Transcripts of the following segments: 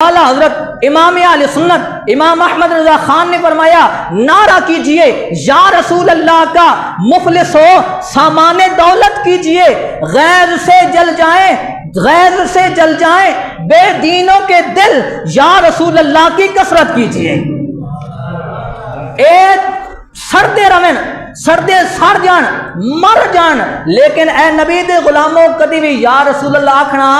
اعلیٰ حضرت امام اہل سنت امام احمد رضا خان نے فرمایا نعرہ کیجئے یا رسول اللہ کا مفلس ہو سامان دولت کیجئے، غیر سے جل جائیں، غیر سے جل جائیں بے دینوں کے دل، یا رسول اللہ کی کثرت کیجئے۔ ایک سردے روین سردے سڑ جان مر جان، لیکن اے نبی دے غلاموں کدی بھی یا رسول اللہ آکھنا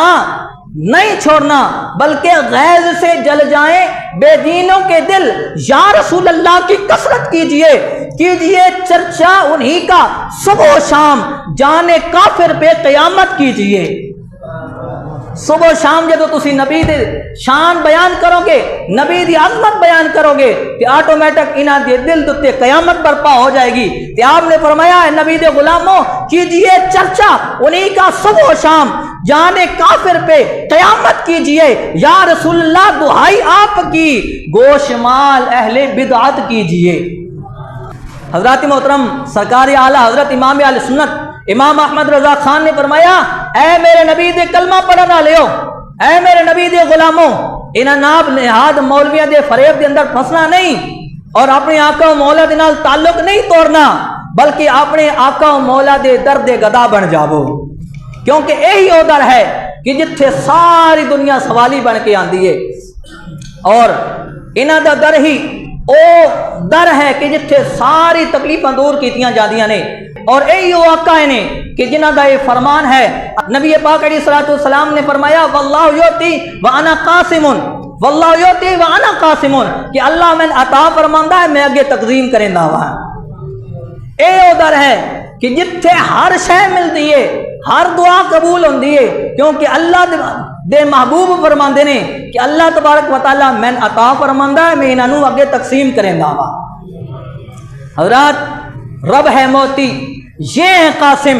نہیں چھوڑنا، بلکہ غیظ سے جل جائیں بے دینوں کے دل، یا رسول اللہ کی کثرت کیجئے، کیجئے چرچا انہی کا صبح و شام، جانے کافر پہ قیامت کیجئے۔ صبح و شام جدو تسی نبی دے شان بیان کرو گے، نبی دی عظمت بیان کرو گے، تے آٹومیٹک انہاں دے دل تے قیامت برپا ہو جائے گی۔ تے آپ نے فرمایا ہے نبی دے غلاموں کیجئے چرچا انہی کا صبح و شام، جانے کافر پہ قیامت کیجئے، یا رسول اللہ دعائی آپ کی گوش مال اہل بدعت کیجئے۔ حضرات محترم سرکار اعلیٰ حضرت امام اہل سنت امام احمد رضا خان نے فرمایا اے میرے نبی دے کلمہ پڑھنا لیو، اے میرے نبی دے غلاموں، انہاں ناب نہاد مولویاں دے فریب دے اندر پھنسنا نہیں، اور اپنے آقا و مولا دے نال تعلق نہیں توڑنا، بلکہ اپنے آقا و مولا دے درد گدا بن جاؤ، کیونکہ یہی وہ در ہے کہ جتھے ساری دنیا سوالی بن کے آندی ہے، اور انہاں دا در ہی او در ہے کہ جتھے ساری تکلیفاں دور کیتیاں جاندیاں نے، اور یہی وہ آقا نے کہ جنہاں دا یہ فرمان ہے۔ نبی پاک علیہ الصلوۃ والسلام نے فرمایا واللہ یؤتی وانا قاسم، واللہ یؤتی وانا قاسم، کہ اللہ میں عطا فرماندا ہے میں اگے تقسیم کریندا وا۔ اے او در ہے کہ جتھے ہر شے ملدی ہے، ہر دعا قبول ہوندی ہے، کیونکہ اللہ دے محبوب فرماندے نے کہ اللہ تبارک و تعالی میں عطا فرماندا ہے میں انہاں نوں اگے تقسیم کریندا وا۔ حضرات رب ہے موتی یہ ہے قاسم،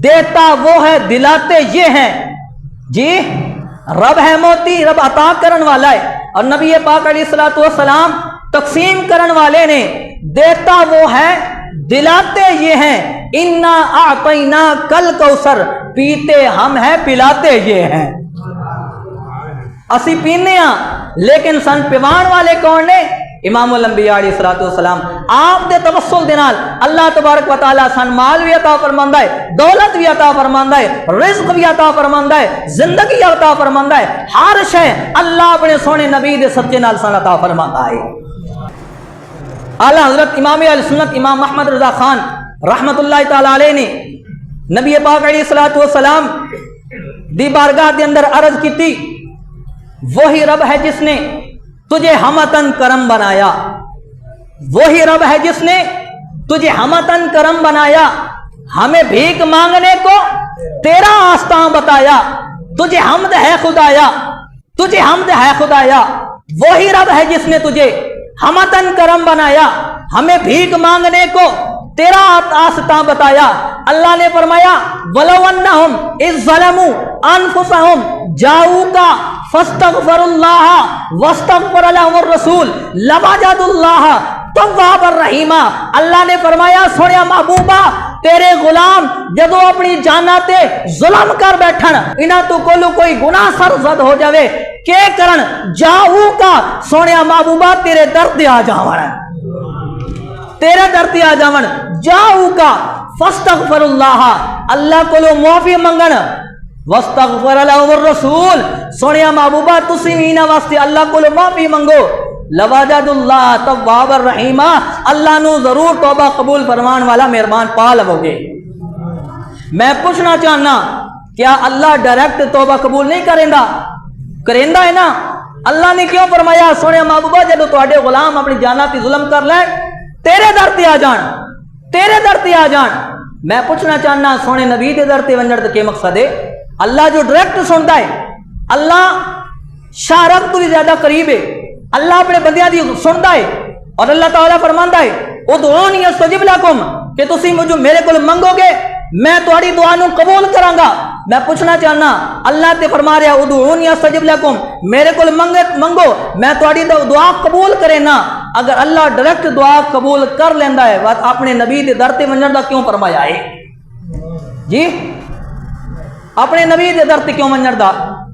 دیتا وہ ہے دلاتے یہ ہیں، جی رب ہے موتی، رب عطا کرن والا ہے، اور نبی پاک علیہ الصلوۃ والسلام تقسیم کرن والے نے، دیتا وہ ہے دلاتے یہ ہیں، انا اعطینا کل کوثر، پیتے ہم ہیں پلاتے یہ ہیں۔ اسی پینے ہاں لیکن سن پیوان والے کون نے؟ امام الانبیاء علیہ الصلوۃ والسلام۔ آپ دے توسل دے نال اللہ تبارک و تعالی سن مال بھی عطا فرماندا ہے، دولت بھی عطا فرماندا ہے، رزق بھی عطا فرماندا ہے، زندگی عطا فرماندا ہے، ہر شے اللہ اپنے سونے نبی دے صدقے نال سن عطا فرماندا ہے۔ اعلیٰ حضرت امام اہل سنت امام احمد رضا خان رحمت اللہ تعالی علیہ نے نبی پاک علیہ الصلوۃ والسلام دی بارگاہ دے اندر عرض کی تھی وہی رب ہے جس نے تجھے ہمتن کرم بنایا، وہی رب ہے جس نے تجھے ہمتن کرم بنایا، ہمیں بھیک مانگنے کو تیرا آستاں بتایا، تجھے حمد ہے خدایا، تجھے حمد ہے خدایا، وہی رب ہے جس نے تجھے ہمتن کرم بنایا، ہمیں بھیک مانگنے کو تیرا آستاں بتایا۔ اللہ نے فرمایا وَلَوْ أَنَّهُمْ إِذْ ظَلَمُوا أَنفُسَهُمْ جَاءُوكَ فَاسْتَغْفَرُوا اللَّهَ وَاسْتَغْفَرَ لَهُمُ الرَّسُولُ لَوَجَدُوا اللَّهَ تَوَّابًا رَحِيمًا۔ اللہ نے فرمایا سونے محبوبہ تیرے غلام جدو اپنی جانا تے ظلم کر بیٹھن، انہاں تو کولو کوئی گناہ سرزد ہو جاوے کہ کرن جاؤ کا سونے محبوبہ تیرے درد آ جاون، تیرے درد آ جاون، جاؤ کا فاستغفر اللہ، اللہ کولو معافی منگن، واستغفر لهم الرسول، سونے محبوبہ تسی مینا واسطے اللہ کولو معافی منگو، لوجد اللہ تواب الرحیم، اللہ نو ضرور توبہ قبول فرمان والا مہربان پا لو گے۔ میں پوچھنا چاہنا کیا اللہ ڈائریکٹ توبہ قبول نہیں کریندا؟ کریندا ہے نا۔ اللہ نے کیوں فرمایا سونے محبوبہ جدو تواڈے غلام اپنی جانا تے ظلم کر لے تیرے در تے آ جان، تیرے در تے آ جان۔ میں پوچھنا چاہنا سونے نبی دے در تے ونجن تے کے مقصد ہے؟ اللہ جو ڈائریکٹ سنتا ہے، اللہ شارب تو بھی زیادہ قریب ہے، اللہ اپنے بندیاں دی سنتا ہے، اور اللہ تعالیٰ فرماندا ہے ادعونی استجب لکم، کہ تسی مجھے میرے کو منگو گے میں تہاڈی دعا نو قبول کراں گا۔ میں پوچھنا چاہنا اللہ تے فرما رہا ادعونی استجب لکم، میرے کو منگو میں تہاڈی دعا قبول کرے نا۔ اگر اللہ ڈائریکٹ دعا قبول کر لیندا ہے بس اپنے نبی دے در تے ونجن دا کیوں فرمایا ہے؟ جی اپنے نبی دے در تے کیوں ونجن دا؟